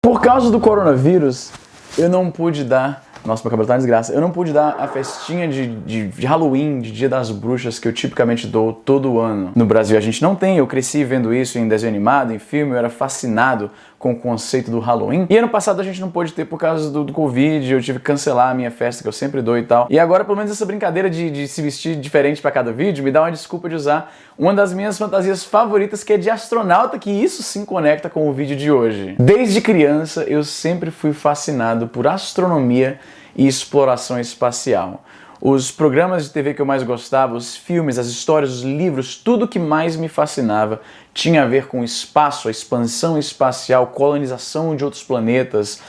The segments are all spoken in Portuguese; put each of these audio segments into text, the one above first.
Por causa do coronavírus, eu não pude dar... Nossa, meu cabelo tá uma desgraça. Eu não pude dar a festinha de Halloween, de Dia das Bruxas, que eu tipicamente dou todo ano. No Brasil a gente não tem, eu cresci vendo isso em desenho animado, em filme, eu era fascinado com o conceito do Halloween. E ano passado a gente não pôde ter por causa do Covid, eu tive que cancelar a minha festa, que eu sempre dou e tal. E agora, pelo menos essa brincadeira de se vestir diferente pra cada vídeo, me dá uma desculpa de usar uma das minhas fantasias favoritas, que é de astronauta, que isso sim conecta com o vídeo de hoje. Desde criança, eu sempre fui fascinado por astronomia e exploração espacial. Os programas de TV que eu mais gostava, os filmes, as histórias, os livros, tudo que mais me fascinava tinha a ver com o espaço, a expansão espacial, colonização de outros planetas.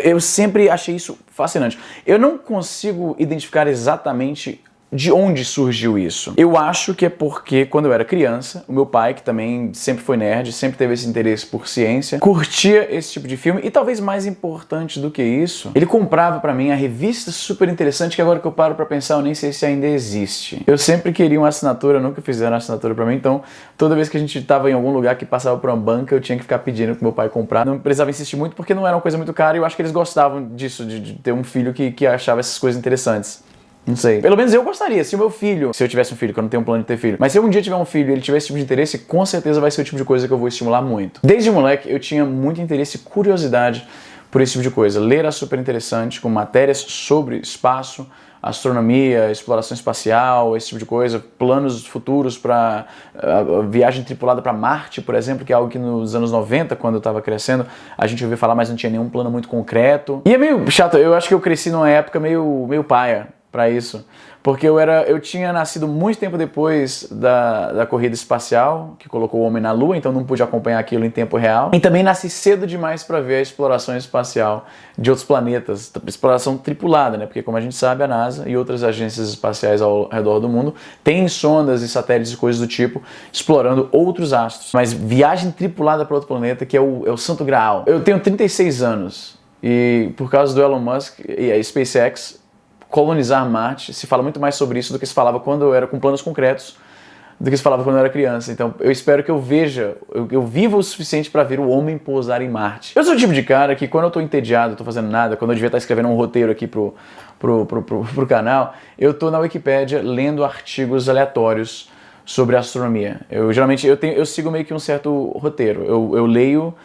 Eu sempre achei isso fascinante. Eu não consigo identificar exatamente de onde surgiu isso. Eu acho que é porque, quando eu era criança, o meu pai, que também sempre foi nerd, sempre teve esse interesse por ciência, curtia esse tipo de filme, e talvez mais importante do que isso, ele comprava pra mim a revista super interessante, que agora que eu paro pra pensar, eu nem sei se ainda existe. Eu sempre queria uma assinatura, nunca fizeram assinatura pra mim, então toda vez que a gente tava em algum lugar que passava por uma banca, eu tinha que ficar pedindo pro meu pai comprar. Não precisava insistir muito, porque não era uma coisa muito cara, e eu acho que eles gostavam disso, de ter um filho que achava essas coisas interessantes. Não sei. Pelo menos eu gostaria. Se o meu filho... Se eu tivesse um filho, que eu não tenho um plano de ter filho. Mas se eu um dia tiver um filho e ele tiver esse tipo de interesse, com certeza vai ser o tipo de coisa que eu vou estimular muito. Desde moleque, eu tinha muito interesse e curiosidade por esse tipo de coisa. Ler era super interessante, com matérias sobre espaço, astronomia, exploração espacial, esse tipo de coisa, planos futuros para viagem tripulada para Marte, por exemplo, que é algo que nos anos 90, quando eu estava crescendo, a gente ouvia falar, mas não tinha nenhum plano muito concreto. E é meio chato, eu acho que eu cresci numa época meio paia para isso, porque eu tinha nascido muito tempo depois da corrida espacial, que colocou o homem na Lua, então não pude acompanhar aquilo em tempo real, e também nasci cedo demais para ver a exploração espacial de outros planetas, exploração tripulada, né? Porque como a gente sabe, a NASA e outras agências espaciais ao redor do mundo têm sondas e satélites e coisas do tipo, explorando outros astros, mas viagem tripulada para outro planeta, que é o santo graal. Eu tenho 36 anos, e por causa do Elon Musk e a SpaceX, colonizar Marte, se fala muito mais sobre isso do que se falava quando eu era com planos concretos, do que se falava quando eu era criança. Então eu espero que eu veja, eu viva o suficiente para ver o homem pousar em Marte. Eu sou o tipo de cara que quando eu tô entediado, tô fazendo nada, quando eu devia estar escrevendo um roteiro aqui pro canal, eu tô na Wikipédia lendo artigos aleatórios sobre astronomia. Geralmente eu sigo meio que um certo roteiro. Eu leio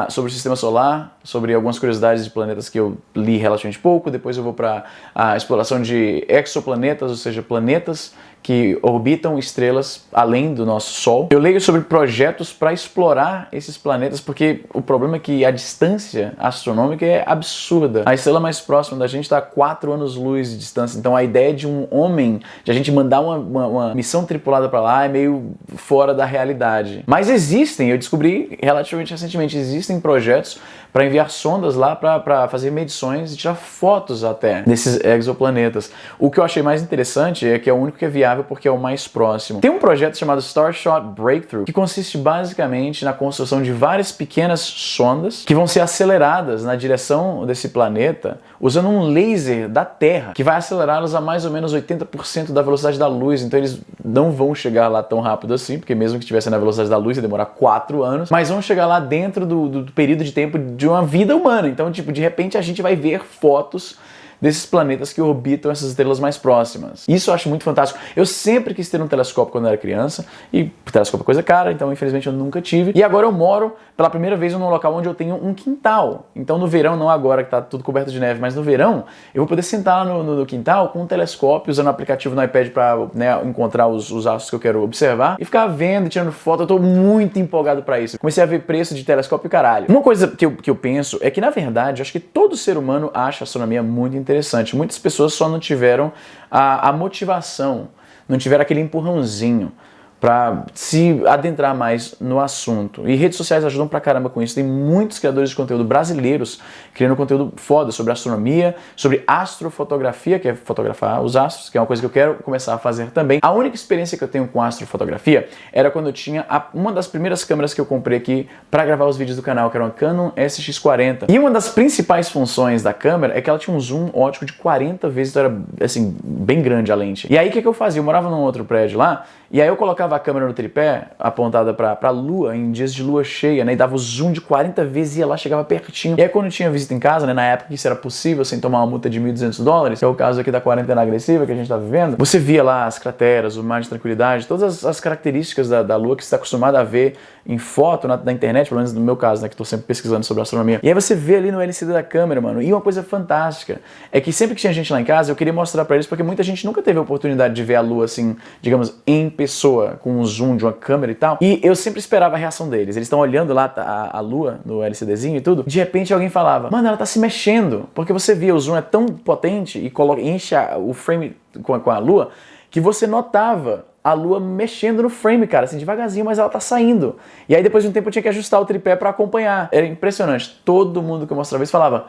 sobre o sistema solar, sobre algumas curiosidades de planetas que eu li relativamente pouco, depois eu vou para a exploração de exoplanetas, ou seja, planetas que orbitam estrelas além do nosso Sol. Eu leio sobre projetos para explorar esses planetas, porque o problema é que a distância astronômica é absurda. A estrela mais próxima da gente está a 4 anos-luz de distância, então a ideia de um homem, de a gente mandar uma missão tripulada para lá é meio fora da realidade. Mas existem, eu descobri relativamente recentemente, existem projetos para enviar sondas lá para fazer medições e tirar fotos até desses exoplanetas. O que eu achei mais interessante é que é o único que é viável porque é o mais próximo. Tem um projeto chamado Starshot Breakthrough, que consiste basicamente na construção de várias pequenas sondas que vão ser aceleradas na direção desse planeta usando um laser da Terra, que vai acelerá-los a mais ou menos 80% da velocidade da luz. Então eles não vão chegar lá tão rápido assim, porque mesmo que estivessem na velocidade da luz ia demorar 4 anos, mas vão chegar lá dentro do período de tempo de uma vida humana. Então, tipo, de repente a gente vai ver fotos desses planetas que orbitam essas estrelas mais próximas. Isso eu acho muito fantástico. Eu sempre quis ter um telescópio quando eu era criança, e telescópio é coisa cara, então infelizmente eu nunca tive. E agora eu moro pela primeira vez num local onde eu tenho um quintal. Então no verão, não agora que tá tudo coberto de neve, mas no verão, eu vou poder sentar lá no quintal com um telescópio, usando o aplicativo no iPad para, né, encontrar os astros que eu quero observar, e ficar vendo e tirando foto. Eu tô muito empolgado para isso. Comecei a ver preço de telescópio e caralho. Uma coisa que eu penso é que, na verdade, eu acho que todo ser humano acha a astronomia muito interessante. Muitas pessoas só não tiveram a motivação, não tiveram aquele empurrãozinho para se adentrar mais no assunto. E redes sociais ajudam pra caramba com isso. Tem muitos criadores de conteúdo brasileiros criando conteúdo foda sobre astronomia, sobre astrofotografia, que é fotografar os astros, que é uma coisa que eu quero começar a fazer também. A única experiência que eu tenho com astrofotografia era quando eu tinha uma das primeiras câmeras que eu comprei aqui para gravar os vídeos do canal, que era uma Canon SX40. E uma das principais funções da câmera é que ela tinha um zoom óptico de 40 vezes, então era assim, bem grande a lente. E aí o que eu fazia? Eu morava num outro prédio lá, e aí eu colocava colocava a câmera no tripé, apontada pra lua, em dias de lua cheia, né, e dava o zoom de 40 vezes, ia lá, chegava pertinho. E aí quando tinha visita em casa, né, na época que isso era possível, sem tomar uma multa de $1.200, que é o caso aqui da quarentena agressiva que a gente tá vivendo, você via lá as crateras, o mar de tranquilidade, todas as características da lua que você está acostumado a ver em foto na internet, pelo menos no meu caso, né, que tô sempre pesquisando sobre astronomia. E aí você vê ali no LCD da câmera, mano, e uma coisa fantástica é que sempre que tinha gente lá em casa, eu queria mostrar pra eles, porque muita gente nunca teve a oportunidade de ver a lua assim, digamos, em pessoa, com um zoom de uma câmera e tal, e eu sempre esperava a reação deles. Eles estão olhando lá a lua no LCDzinho e tudo, de repente alguém falava, mano, ela tá se mexendo, porque você via, o zoom é tão potente e enche o frame com a lua, que você notava a lua mexendo no frame, cara, assim, devagarzinho, mas ela tá saindo. E aí depois de um tempo eu tinha que ajustar o tripé pra acompanhar. Era impressionante. Todo mundo que eu mostrava isso falava,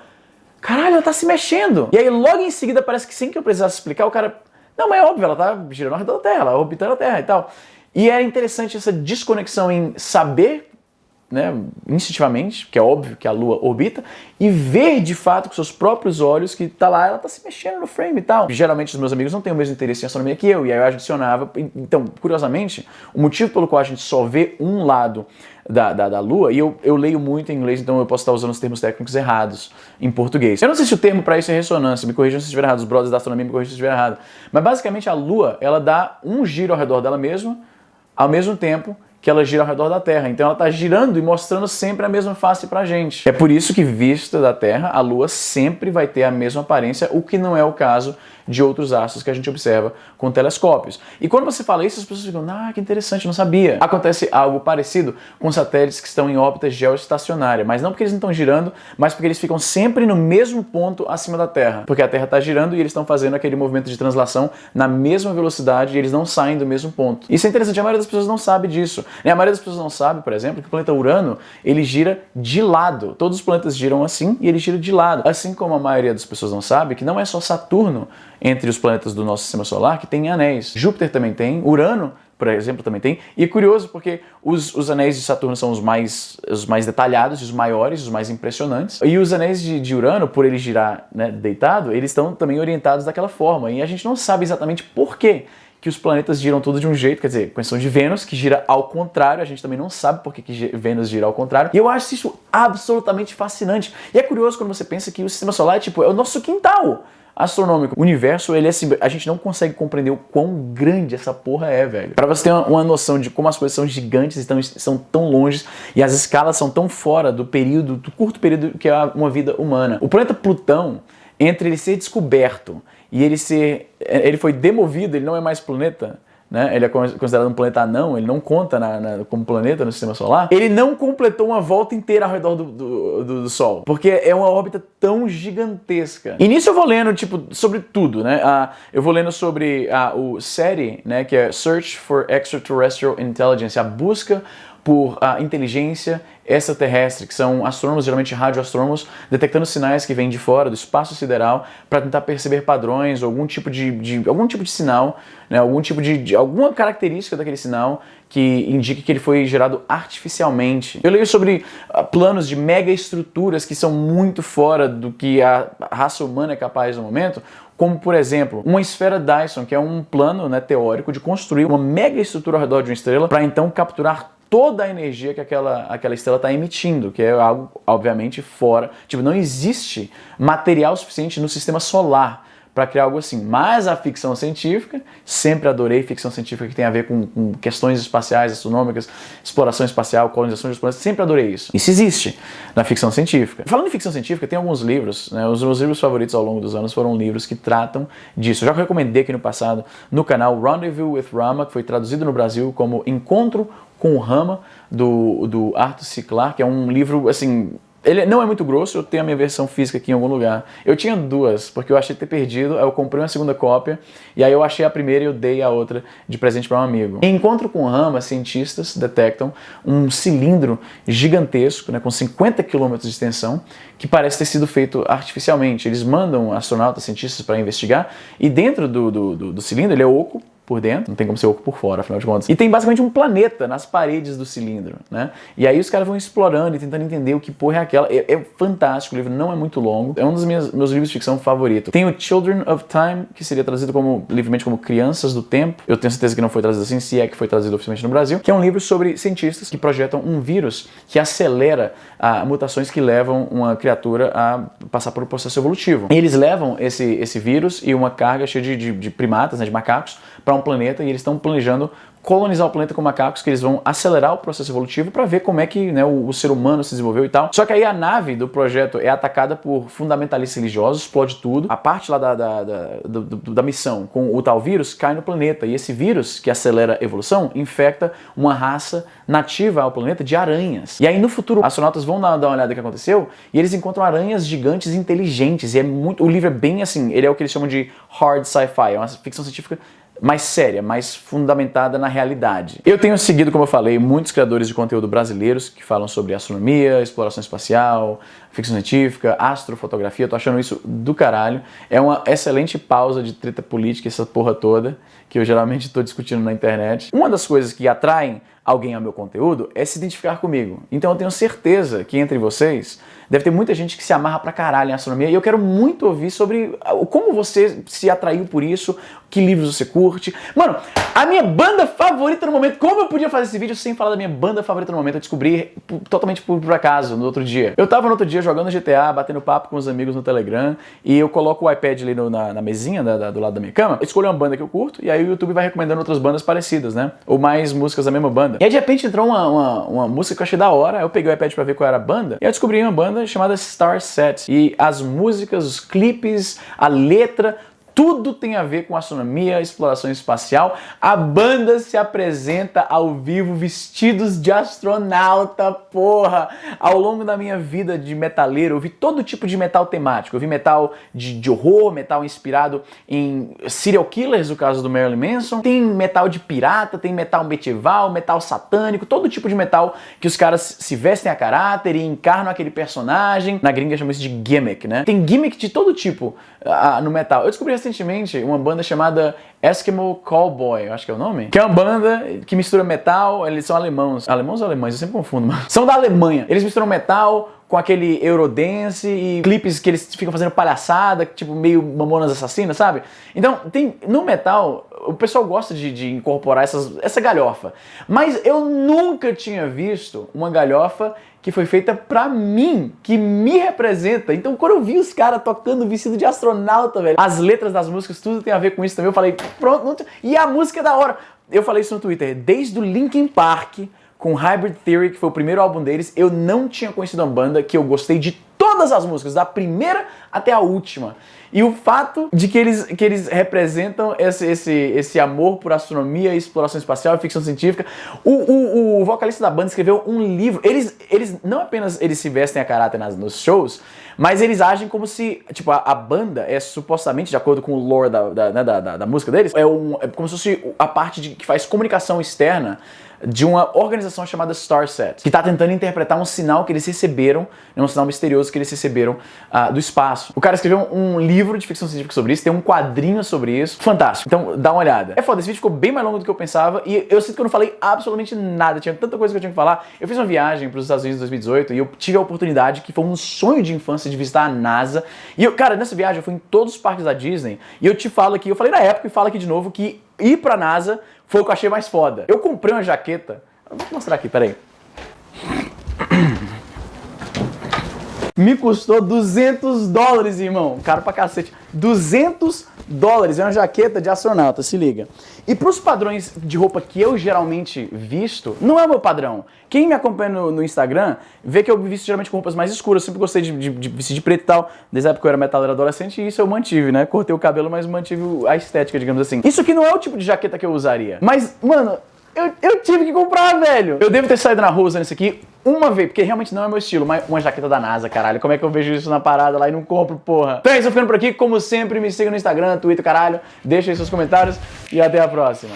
caralho, ela tá se mexendo. E aí logo em seguida parece que sem que eu precisasse explicar, o cara, não, mas é óbvio, ela tá girando ao redor da Terra, ela orbitando a Terra e tal. E era interessante essa desconexão em saber, né, instintivamente, que é óbvio que a Lua orbita, e ver de fato com seus próprios olhos que tá lá, ela tá se mexendo no frame e tal. Geralmente os meus amigos não têm o mesmo interesse em astronomia que eu, e aí eu adicionava. Então, curiosamente, o motivo pelo qual a gente só vê um lado da Lua, e eu leio muito em inglês, então eu posso estar usando os termos técnicos errados em português. Eu não sei se o termo para isso é ressonância, me corrijam se estiver errado, os brothers da astronomia me corrijam se estiver errado. Mas basicamente a Lua, ela dá um giro ao redor dela mesma, ao mesmo tempo que ela gira ao redor da Terra. Então ela está girando e mostrando sempre a mesma face pra gente. É por isso que, vista da Terra, a Lua sempre vai ter a mesma aparência, o que não é o caso de outros astros que a gente observa com telescópios. E quando você fala isso, as pessoas ficam, ah, que interessante, eu não sabia. Acontece algo parecido com satélites que estão em órbita geoestacionária, mas não porque eles não estão girando, mas porque eles ficam sempre no mesmo ponto acima da Terra. Porque a Terra está girando e eles estão fazendo aquele movimento de translação na mesma velocidade e eles não saem do mesmo ponto. Isso é interessante, a maioria das pessoas não sabe disso. A maioria das pessoas não sabe, por exemplo, que o planeta Urano, ele gira de lado. Todos os planetas giram assim e ele gira de lado. Assim como a maioria das pessoas não sabe que não é só Saturno entre os planetas do nosso sistema solar que tem anéis. Júpiter também tem, Urano, por exemplo, também tem. E é curioso porque os anéis de Saturno são os mais detalhados, os maiores, os mais impressionantes. E os anéis de Urano, por ele girar, né, deitado, eles estão também orientados daquela forma. E a gente não sabe exatamente por quê que os planetas giram tudo de um jeito, quer dizer, com exceção de Vênus, que gira ao contrário, a gente também não sabe por que Vênus gira ao contrário, e eu acho isso absolutamente fascinante. E é curioso quando você pensa que o sistema solar é o nosso quintal astronômico. O universo, ele é assim, a gente não consegue compreender o quão grande essa porra é, velho. Pra você ter uma noção de como as coisas são gigantes e são tão longe, e as escalas são tão fora do curto período que é uma vida humana. O planeta Plutão, entre ele ser descoberto e ele foi demovido, ele não é mais planeta, né? Ele é considerado um planeta anão, ele não conta como planeta no sistema solar. Ele não completou uma volta inteira ao redor do Sol, porque é uma órbita tão gigantesca. E nisso eu vou lendo, sobre tudo, né? Eu vou lendo sobre o SETI, né? Que é Search for Extraterrestrial Intelligence, a busca por inteligência extraterrestre, que são astrônomos, geralmente radioastrônomos, detectando sinais que vêm de fora, do espaço sideral, para tentar perceber padrões, algum tipo de sinal, né, alguma característica daquele sinal que indique que ele foi gerado artificialmente. Eu leio sobre planos de mega estruturas que são muito fora do que a raça humana é capaz no momento, como, por exemplo, uma esfera Dyson, que é um plano, né, teórico de construir uma mega estrutura ao redor de uma estrela para então capturar toda a energia que aquela estrela está emitindo, que é algo, obviamente, fora. Não existe material suficiente no sistema solar para criar algo assim. Mas a ficção científica, sempre adorei ficção científica que tem a ver com questões espaciais, astronômicas, exploração espacial, colonização dos planetas, sempre adorei isso. Isso existe na ficção científica. Falando em ficção científica, tem alguns livros, né, os meus livros favoritos ao longo dos anos foram livros que tratam disso. Eu já recomendei aqui no passado, no canal Rendezvous with Rama, que foi traduzido no Brasil como Encontro com o Rama, do Arthur C. Clarke, que é um livro, assim, ele não é muito grosso, eu tenho a minha versão física aqui em algum lugar. Eu tinha duas, porque eu achei ter perdido, aí eu comprei uma segunda cópia, e aí eu achei a primeira e eu dei a outra de presente para um amigo. Em Encontro com o Rama, cientistas detectam um cilindro gigantesco, né, com 50 km de extensão, que parece ter sido feito artificialmente. Eles mandam astronautas, cientistas para investigar, e dentro do cilindro, ele é oco, por dentro, não tem como ser oco por fora, afinal de contas. E tem basicamente um planeta nas paredes do cilindro, né? E aí os caras vão explorando e tentando entender o que porra é aquela. É fantástico, o livro não é muito longo, é um dos meus livros de ficção favorito. Tem o Children of Time, que seria traduzido livremente como Crianças do Tempo. Eu tenho certeza que não foi traduzido assim, se é que foi traduzido oficialmente no Brasil, que é um livro sobre cientistas que projetam um vírus que acelera mutações que levam uma criatura a passar por um processo evolutivo. E eles levam esse vírus e uma carga cheia de primatas, né, de macacos, para um planeta, e eles estão planejando colonizar o planeta com macacos, que eles vão acelerar o processo evolutivo para ver como é que, né, o ser humano se desenvolveu e tal. Só que aí a nave do projeto é atacada por fundamentalistas religiosos, explode tudo. A parte lá da missão com o tal vírus cai no planeta, e esse vírus, que acelera a evolução, infecta uma raça nativa ao planeta de aranhas. E aí no futuro, astronautas vão dar uma olhada no que aconteceu, e eles encontram aranhas gigantes inteligentes, e o livro é bem assim, ele é o que eles chamam de hard sci-fi, é uma ficção científica mais séria, mais fundamentada na realidade. Eu tenho seguido, como eu falei, muitos criadores de conteúdo brasileiros que falam sobre astronomia, exploração espacial, ficção científica, astrofotografia. Eu tô achando isso do caralho. É uma excelente pausa de treta política, essa porra toda, que eu geralmente estou discutindo na internet. Uma das coisas que atraem alguém ao meu conteúdo é se identificar comigo. Então eu tenho certeza que entre vocês deve ter muita gente que se amarra pra caralho em astronomia, e eu quero muito ouvir sobre como você se atraiu por isso, que livros você curte. Mano, a minha banda favorita no momento, como eu podia fazer esse vídeo sem falar da minha banda favorita no momento? Eu descobri totalmente por acaso no outro dia. Eu tava no outro dia jogando GTA, batendo papo com os amigos no Telegram, e eu coloco o iPad ali na mesinha do lado da minha cama, eu escolho uma banda que eu curto, e aí o YouTube vai recomendando outras bandas parecidas, né? Ou mais músicas da mesma banda. E aí de repente entrou uma música que eu achei da hora, eu peguei o iPad pra ver qual era a banda, e eu descobri uma banda chamada Starset. E as músicas, os clipes, a letra, tudo tem a ver com astronomia, exploração espacial. A banda se apresenta ao vivo vestidos de astronauta, porra! Ao longo da minha vida de metaleiro, eu vi todo tipo de metal temático. Eu vi metal de horror, metal inspirado em serial killers, no caso do Marilyn Manson. Tem metal de pirata, tem metal medieval, metal satânico, todo tipo de metal que os caras se vestem a caráter e encarnam aquele personagem. Na gringa chama isso de gimmick, né? Tem gimmick de todo tipo no metal. Eu descobri recentemente uma banda chamada Eskimo Callboy, eu acho que é o nome, que é uma banda que mistura metal, eles são alemãos ou alemães, eu sempre confundo, mano. São da Alemanha, eles misturam metal com aquele Eurodance e clipes que eles ficam fazendo palhaçada, tipo meio Mamonas Assassinas, sabe? Então, no metal, o pessoal gosta de incorporar essa galhofa, mas eu nunca tinha visto uma galhofa que foi feita pra mim, que me representa. Então quando eu vi os caras tocando vestido de astronauta, velho, as letras das músicas, tudo tem a ver com isso também, eu falei, pronto, e a música é da hora. Eu falei isso no Twitter, desde o Linkin Park, com Hybrid Theory, que foi o primeiro álbum deles, eu não tinha conhecido uma banda que eu gostei de todas as músicas, da primeira até a última. E o fato de que eles representam esse amor por astronomia, exploração espacial e ficção científica. O vocalista da banda escreveu um livro. Eles não apenas eles se vestem a caráter nos shows, mas eles agem como se, tipo, a banda é supostamente, de acordo com o lore da música deles, é como se fosse a parte que faz comunicação externa de uma organização chamada Starset, que está tentando interpretar um sinal que eles receberam, um sinal misterioso que eles receberam do espaço. O cara escreveu um livro de ficção científica sobre isso, tem um quadrinho sobre isso, fantástico. Então dá uma olhada. É foda, esse vídeo ficou bem mais longo do que eu pensava, e eu sinto que eu não falei absolutamente nada, tinha tanta coisa que eu tinha que falar. Eu fiz uma viagem para os Estados Unidos em 2018 e eu tive a oportunidade, que foi um sonho de infância, de visitar a NASA. E cara, nessa viagem eu fui em todos os parques da Disney, e eu te falo aqui, eu falei na época e falo aqui de novo, que ir pra NASA foi o que eu achei mais foda. Eu comprei uma jaqueta. Vou mostrar aqui, peraí. Me custou $200, irmão. Caro pra cacete. $200 é uma jaqueta de astronauta, se liga. E pros padrões de roupa que eu geralmente visto, não é o meu padrão. Quem me acompanha no Instagram vê que eu visto geralmente com roupas mais escuras. Eu sempre gostei de vestir de preto e tal. Desde a época que eu era metaleiro adolescente, e isso eu mantive, né? Cortei o cabelo, mas mantive a estética, digamos assim. Isso aqui não é o tipo de jaqueta que eu usaria. Mas, mano, eu tive que comprar, velho. Eu devo ter saído na rua usando isso aqui uma vez, porque realmente não é meu estilo, mas uma jaqueta da NASA, caralho. Como é que eu vejo isso na parada lá e não compro, porra? Então é isso, eu ficando por aqui. Como sempre, me siga no Instagram, Twitter, caralho. Deixa aí seus comentários e até a próxima.